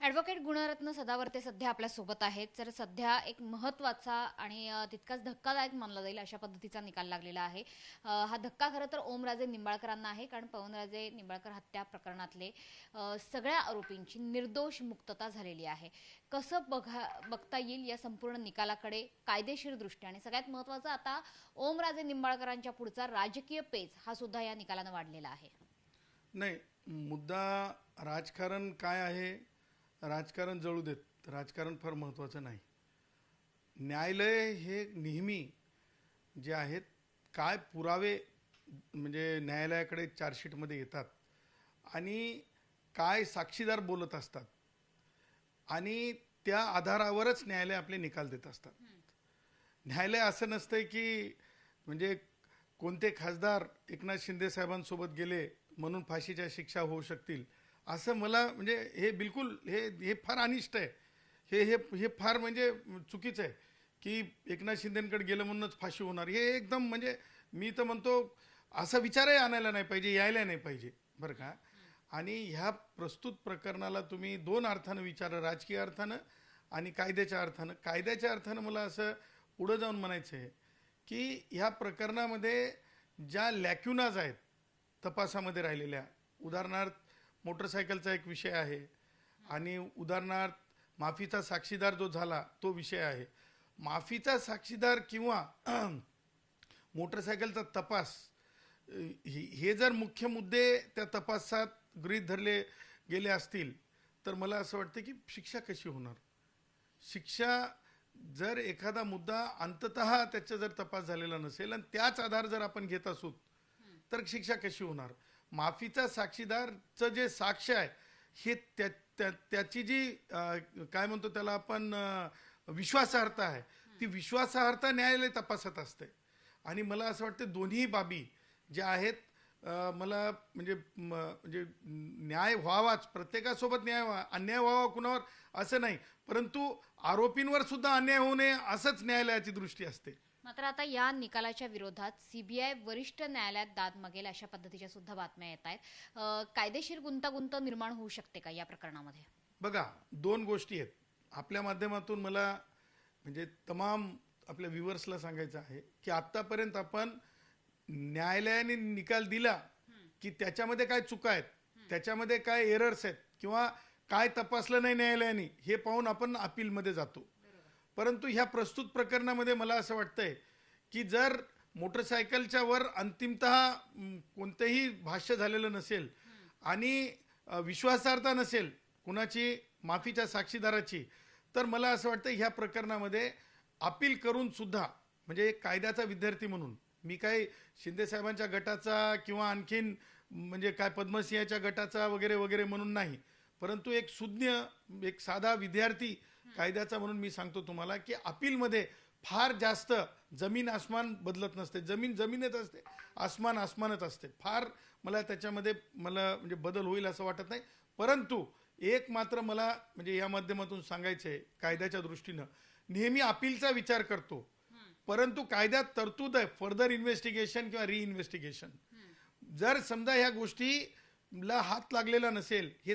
Advocate Gunratna Sadavarte सध्या आपल्या सोबत आहेत. तर सध्या एक महत्त्वाचा आणि तितकाच धक्कादायक मानला जाईल अशा पद्धतीचा निकाल लागलेला आहे. हा धक्का खरं तर ओमराजे निंबाळकरांना आहे, कारण पवनराजे निंबाळकर हत्या प्रकरणातले सगळ्या आरोपींची निर्दोष मुक्तता झालेली आहे. कसं बघता येईल या संपूर्ण निकालाकडे कायदेशीरदृष्ट्या, आणि सगळ्यात महत्त्वाचं आता ओमराजे निंबाळकरांच्या पुढचा राजकीय पेच हा सुद्धा या निकालानं वाढलेला आहे. नाही, मुद्दा राजकारण काय आहे, राजकारण जळू देत, राजकारण फार महत्त्वाचं नाही. न्यायालय हे नेहमी जे आहेत काय पुरावे म्हणजे न्यायालयाकडे चार्जशीटमध्ये येतात आणि काय साक्षीदार बोलत असतात आणि त्या आधारावरच न्यायालय आपले निकाल देत असतात. न्यायालय असं नसतंय की म्हणजे कोणते खासदार एकनाथ शिंदे साहेबांसोबत गेले म्हणून फाशीच्या शिक्षा होऊ शकतील असं मला म्हणजे हे बिलकुल हे फार अनिष्ट आहे. हे हे हे फार म्हणजे चुकीचं आहे की एकनाथ शिंदेंकडे गेलं म्हणूनच फाशी होणार. हे एकदम म्हणजे मी तर म्हणतो असा विचारही आणायला नाही पाहिजे, यायला नाही पाहिजे बरं का. आणि ह्या प्रस्तुत प्रकरणाला तुम्ही दोन अर्थानं विचारा, राजकीय अर्थानं आणि कायद्याच्या अर्थानं. कायद्याच्या अर्थानं मला असं पुढं जाऊन म्हणायचं आहे की ह्या प्रकरणामध्ये ज्या लॅक्युनाज आहेत तपासामध्ये राहिलेल्या, उदाहरणार्थ मोटरसायकलचा एक विषय आहे आणि उदाहरणार्थ माफीचा साक्षीदार जो झाला तो विषय आहे. माफीचा साक्षीदार किंवा मोटरसायकलचा तपास हे जर मुख्य मुद्दे त्या तपासात गृहीत धरले गेले असतील तर मला असं वाटतं की शिक्षा कशी होणार. शिक्षा जर एखादा मुद्दा अंततः त्याचा जर तपास झालेला नसेल आणि त्याच आधार जर आपण घेत असू तर शिक्षा कशी होणार. माफीचा साक्षीदारचं जे साक्ष आहे हे त्याची जी काय म्हणतो त्याला आपण विश्वासार्हता आहे, ती विश्वासार्हता न्यायालय तपासत असते. आणि मला असं वाटतं दोन्ही बाबी ज्या आहेत मला म्हणजे न्याय व्हावाच, प्रत्येकासोबत अन्याय व्हावा कुणावर असं नाही, परंतु आरोपींवर सुद्धा अन्याय होऊ नये असंच न्यायालयाची दृष्टी असते. मात्र आता या निकालाच्या विरोधात सीबीआय वरिष्ठ न्यायालयात दाद मागेल अशा पद्धतीच्या सुद्धा बातम्या येत आहेत. कायदेशीर गुंतागुंत निर्माण होऊ शकते का या प्रकरणामध्ये? बघा, दोन गोष्टी आहेत. आपल्या माध्यमातून मला म्हणजे तमाम आपल्या व्ह्युअर्सला सांगायचं आहे की आत्तापर्यंत आपण न्यायालयाने निकाल दिला की त्याच्यामध्ये काय चुका आहेत, त्याच्यामध्ये काय एरर्स आहेत किंवा काय तपासलं नाही न्यायालयाने हे पाहून आपण अपीलमध्ये जातो. परंतु ह्या प्रस्तुत प्रकरणामध्ये मला असं वाटतंय की जर मोटरसायकलच्या वर अंतिमतः कोणतंही भाष्य झालेलं नसेल आणि विश्वासार्हता नसेल कुणाची माफीच्या साक्षीदाराची, तर मला असं वाटतं ह्या प्रकरणामध्ये अपील करून सुद्धा म्हणजे एक कायद्याचा विद्यार्थी म्हणून मी काही शिंदे साहेबांच्या गटाचा किंवा आणखीन म्हणजे काय पद्मसिंहाच्या गटाचा वगैरे वगैरे म्हणून नाही, परंतु एक सुज्ञ एक साधा विद्यार्थी कायद्याचा म्हणून मी सांगतो तुम्हाला की अपीलमध्ये फार जास्त जमीन आसमान बदलत नसते. जमीन जमीनच असते, आसमान आसमानच असते. फार मला त्याच्यामध्ये म्हणजे बदल होईल असं वाटत नाही. परंतु एक मात्र मला म्हणजे या माध्यमातून सांगायचं आहे, कायद्याच्या दृष्टीनं नेहमी अपीलचा विचार करतो, परंतु कायद्यात तरतूद आहे फर्दर इन्व्हेस्टिगेशन किंवा रिइन्व्हेस्टिगेशन. जर समजा ह्या गोष्टीला हात लागलेला नसेल, हे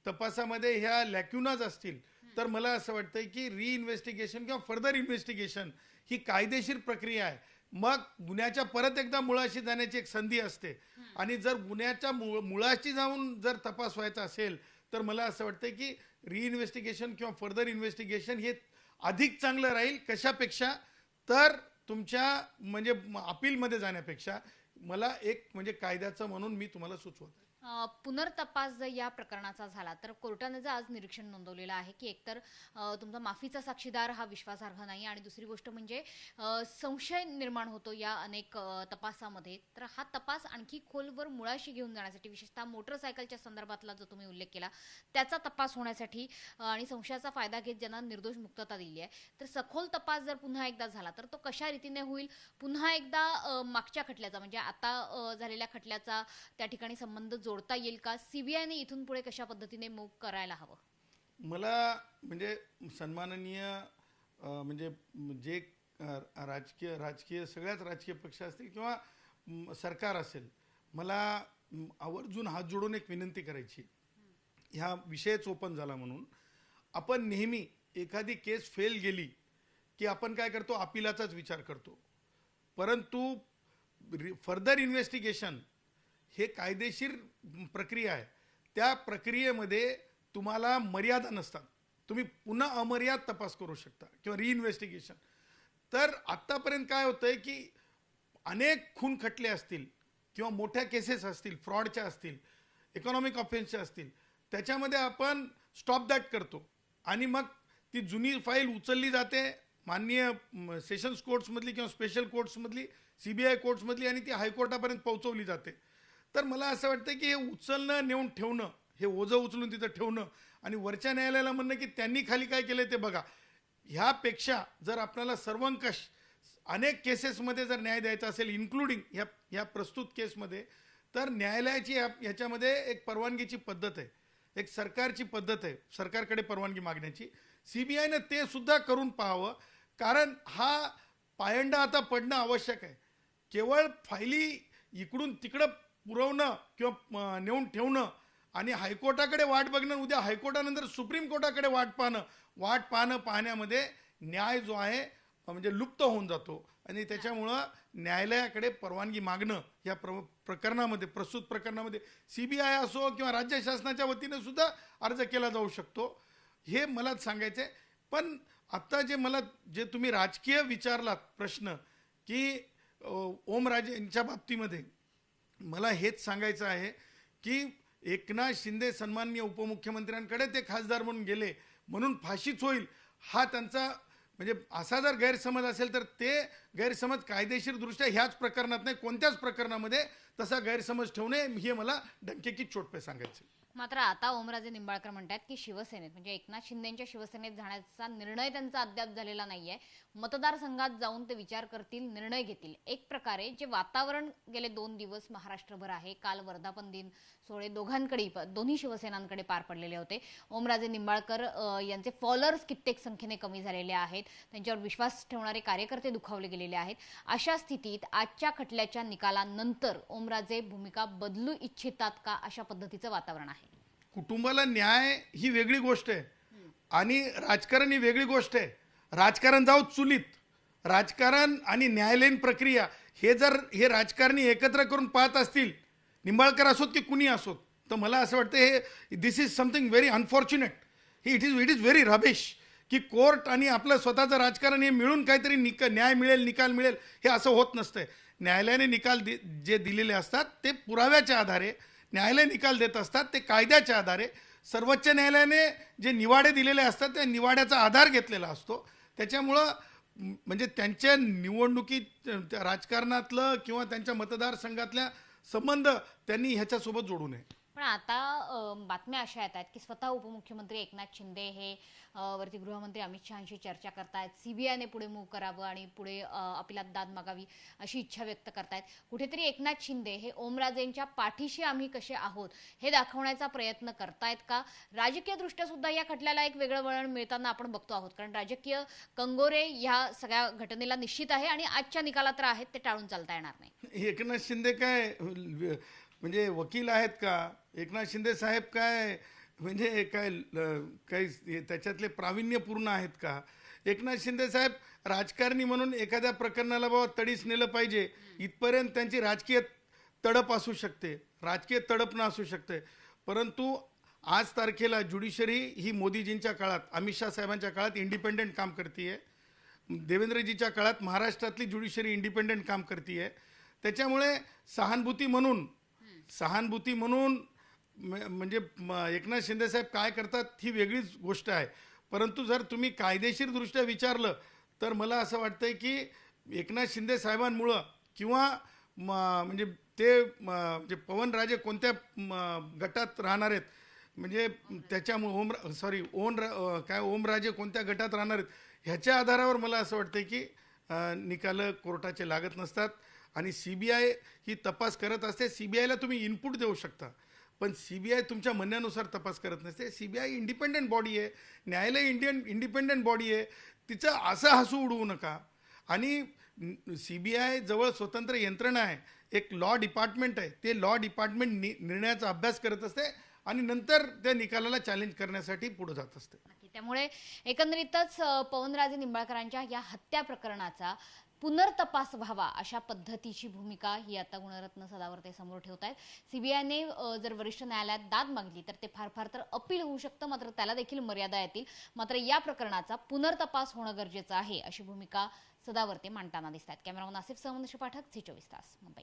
तपासामध्ये ह्या लॅक्युनाज असतील, तर मला असं वाटतंय की रिइन्व्हेस्टिगेशन किंवा फर्दर इन्व्हेस्टिगेशन ही कायदेशीर प्रक्रिया आहे. मग गुन्ह्याच्या परत एकदा मुळाशी जाण्याची एक संधी असते आणि जर गुन्ह्याच्या मुळाशी जाऊन जर तपास व्हायचा असेल तर मला असं वाटतं की रिइन्व्हेस्टिगेशन किंवा फर्दर इन्व्हेस्टिगेशन हे अधिक चांगलं राहील. कशापेक्षा तर तुमच्या म्हणजे अपीलमध्ये जाण्यापेक्षा. मला एक म्हणजे कायद्याचं म्हणून मी तुम्हाला सुचवत आहे. पुनर्तपास जर या प्रकरणाचा झाला तर कोर्टाने जर आज निरीक्षण नोंदवलेलं आहे की एकतर तुमचा माफीचा साक्षीदार हा विश्वासार्ह नाही, आणि दुसरी गोष्ट म्हणजे संशय निर्माण होतो या अनेक तपासामध्ये. तर हा तपास आणखी खोलवर मुळाशी घेऊन जाण्यासाठी, विशेषतः मोटरसायकलच्या संदर्भातला जो तुम्ही उल्लेख केला त्याचा तपास होण्यासाठी आणि संशयाचा फायदा घेत ज्यांना निर्दोष मुक्तता दिली आहे, तर सखोल तपास जर पुन्हा एकदा झाला तर तो कशा रीतीने होईल? पुन्हा एकदा मागच्या खटल्याचा म्हणजे आता झालेल्या खटल्याचा त्या ठिकाणी संबंध जोडता येईल का? सीबीआयने इथून पुढे कशा पद्धतीने मूव्ह करायला हवं? मला म्हणजे सन्माननीय म्हणजे जे राजकीय सगळ्याच राजकीय पक्ष असतील किंवा सरकार असेल, मला आवर्जून हात जोडून एक विनंती करायची ह्या विषयच ओपन झाला म्हणून आपण नेहमी एखादी केस फेल गेली की आपण काय करतो, अपिलाचाच विचार करतो. परंतु फर्दर इन्व्हेस्टिगेशन हे कायदेशीर प्रक्रिया आहे. त्या प्रक्रियेमध्ये तुम्हाला मर्यादा नसतात. तुम्ही पुन्हा अमर्याद तपास करू शकता किंवा रिइन्व्हेस्टिगेशन. तर आत्तापर्यंत काय होतंय की अनेक खून खटले असतील किंवा मोठ्या केसेस असतील, फ्रॉडच्या असतील, इकॉनॉमिक ऑफेन्सच्या असतील, त्याच्यामध्ये आपण स्टॉप दॅट करतो आणि मग ती जुनी फाईल उचलली जाते माननीय सेशन्स कोर्ट्समधली किंवा स्पेशल कोर्ट्समधली, CBI कोर्ट्समधली, आणि ती हायकोर्टापर्यंत पोहोचवली जाते. तर मला असं वाटतं की हे उचलणं, नेऊन ठेवणं, हे ओझं उचलून तिथं ठेवणं आणि वरच्या न्यायालयाला म्हणणं की त्यांनी खाली काय केलं ते बघा, ह्यापेक्षा जर आपल्याला सर्वंकष अनेक केसेसमध्ये जर न्याय द्यायचा असेल, इन्क्लुडिंग ह्या प्रस्तुत केसमध्ये, तर न्यायालयाची ह्याच्यामध्ये एक परवानगीची पद्धत आहे, एक सरकारची पद्धत आहे सरकारकडे परवानगी मागण्याची. CBIनं ते सुद्धा करून पाहावं, कारण हा पायंडा आता पडणं आवश्यक आहे. केवळ फायली इकडून तिकडं पुरवणं किंवा नेऊन ठेवणं आणि हायकोर्टाकडे वाट बघणं, उद्या हायकोर्टानंतर सुप्रीम कोर्टाकडे वाट पाहण्यामध्ये न्याय जो आहे म्हणजे लुप्त होऊन जातो. आणि त्याच्यामुळं न्यायालयाकडे परवानगी मागणं या प्रकरणामध्ये, प्रस्तुत प्रकरणामध्ये CBI असो किंवा राज्य शासनाच्या वतीनं सुद्धा अर्ज केला जाऊ शकतो, हे मला सांगायचं आहे. पण आत्ता जे तुम्ही राजकीय विचारलात प्रश्न की ओमराजे यांच्या बाबतीमध्ये, मला हेच सांगायचं आहे की एकनाथ शिंदे सन्माननीय उपमुख्यमंत्र्यांकडे ते खासदार म्हणून गेले म्हणून फाशीच होईल, हा त्यांचा म्हणजे असा जर गैरसमज असेल तर ते गैरसमज कायदेशीरदृष्ट्या ह्याच प्रकरणात नाही, कोणत्याच प्रकरणामध्ये तसा गैरसमज ठेवू नये, हे मला डंकेकी चोटपे सांगायचे. मात्र आता ओमराजे निंबाळकर म्हणतात की शिवसेनेत म्हणजे एकनाथ शिंदेच्या शिवसेनेत जाण्याचा निर्णय त्यांचा अद्याप झालेला नाहीये. मतदारसंघात जाऊन ते विचार करतील, निर्णय घेतील. एक प्रकारे जे वातावरण गेले 2 दिवस महाराष्ट्रभर आहे, काल वर्धापन दिन सोहळे दोन्ही शिवसेनांकडे पार पडलेले होते. ओमराजे निंबाळकर यांचे फॉलोअर्स कित्येक संख्येने कमी झालेले आहेत, त्यांच्यावर विश्वास ठेवणारे कार्यकर्ते दुखावले गेलेले आहेत. अशा स्थितीत आजच्या खटल्याच्या निकालानंतर ओमराजे भूमिका बदलू इच्छितात का, अशा पद्धतीचं वातावरण आहे. कुटुंबाला न्याय ही वेगळी गोष्ट आहे आणि राजकारण ही वेगळी गोष्ट आहे. राजकारण जाऊ चुलीत, राजकारण आणि न्यायालयीन प्रक्रिया हे राजकारणी एकत्र करून पाहत असतील, निंबाळकर असोत की कुणी असोत, तर मला असं वाटतं हे this is something very unfortunate. It is very rubbish की कोर्ट आणि आपलं स्वतःचं राजकारण हे मिळून काहीतरी न्याय मिळेल, निकाल मिळेल, हे असं होत नसतंय. न्यायालयाने निकाल जे दिलेले असतात ते पुराव्याच्या आधारे न्यायालय निकाल देत असतात, ते कायद्याच्या आधारे. सर्वोच्च न्यायालयाने जे निवाडे दिलेले असतात त्या निवाड्याचा आधार घेतलेला असतो. त्याच्यामुळं म्हणजे त्यांच्या निवडणुकीत राजकारणातलं किंवा त्यांच्या मतदारसंघातल्या संबंध त्यांनी ह्याच्यासोबत जोडू नये. पण आता बातम्या अशा येत आहेत की स्वतः उपमुख्यमंत्री एकनाथ शिंदे हे वरती गृहमंत्री अमित शहांशी चर्चा करतायत, CBIने पुढे मूव्ह करावं आणि पुढे अपिलात दाद मागावी अशी इच्छा व्यक्त करतायत. कुठेतरी एकनाथ शिंदे हे ओमराजेंच्या पाठीशी आम्ही कसे आहोत हे दाखवण्याचा प्रयत्न करतायत का? राजकीय दृष्ट्या सुद्धा या खटल्याला एक वेगळं वळण मिळताना आपण बघतो आहोत, कारण राजकीय कंगोरे या सगळ्या घटनेला निश्चित आहे आणि आजच्या निकालात तर आहेत, ते टाळून चालता येणार नाही. एकनाथ शिंदे काय म्हणजे वकील आहेत का? एकनाथ शिंदे साहेब काय म्हणजे काही त्याच्यातले प्रावीण्यपूर्ण आहेत का? एकनाथ शिंदे साहेब राजकारणी म्हणून एखाद्या प्रकरणाला बाबा तडीस नेलं पाहिजे इथपर्यंत त्यांची राजकीय तडप असू शकते, राजकीय तडप असू शकते. परंतु आज तारखेला ज्युडिशरी ही मोदीजींच्या काळात, अमित शहा साहेबांच्या काळात इंडिपेंडेंट काम करते, देवेंद्रजीच्या काळात महाराष्ट्रातली ज्युडिशरी इंडिपेंडेंट काम करते. त्याच्यामुळे सहानुभूती म्हणून म्हणजे एकनाथ शिंदे साहेब काय करतात ही वेगळीच गोष्ट आहे. परंतु जर तुम्ही कायदेशीरदृष्ट्या विचारलं तर मला असं वाटतंय की एकनाथ शिंदे साहेबांमुळं किंवा म्हणजे ते म्हणजे पवनराजे कोणत्या गटात राहणार आहेत, म्हणजे त्याच्यामुळे ओमराजे कोणत्या गटात राहणार आहेत ह्याच्या आधारावर मला असं वाटतंय की निकाल कोर्टाचे लागत नसतात. आणि CBI ही तपास करत असते. CBIला तुम्ही इनपुट देऊ शकता, पण CBI तुमच्या म्हणण्यानुसार तपास करत नसते. CBI इंडिपेंडेंट बॉडी आहे, न्यायालय इंडिपेंडेंट बॉडी आहे, तिचं असं हसू उडवू नका. आणि CBI जवळ स्वतंत्र यंत्रणा आहे, एक लॉ डिपार्टमेंट आहे, ते लॉ डिपार्टमेंट निर्णयाचा अभ्यास करत असते आणि नंतर त्या निकालाला चॅलेंज करण्यासाठी पुढे जात असते. नक्की. त्यामुळे एकंदरीतच पवनराजे निंबाळकरांच्या या हत्या प्रकरणाचा पुनर्तपास व्हावा अशा पद्धतीची भूमिका ही आता गुणरत्न सदावर्ते समोर ठेवत आहेत. सीबीआयने जर वरिष्ठ न्यायालयात दाद मागितली तर ते फार फार तर अपील होऊ शकतं, मात्र त्याला देखील मर्यादा येतील. मात्र या प्रकरणाचा पुनर्तपास होणं गरजेचं आहे अशी भूमिका सदावर्ते मांडताना दिसतात. कॅमेरामन आसिफ सहमद पाठक, झी 24 तास, मुंबई.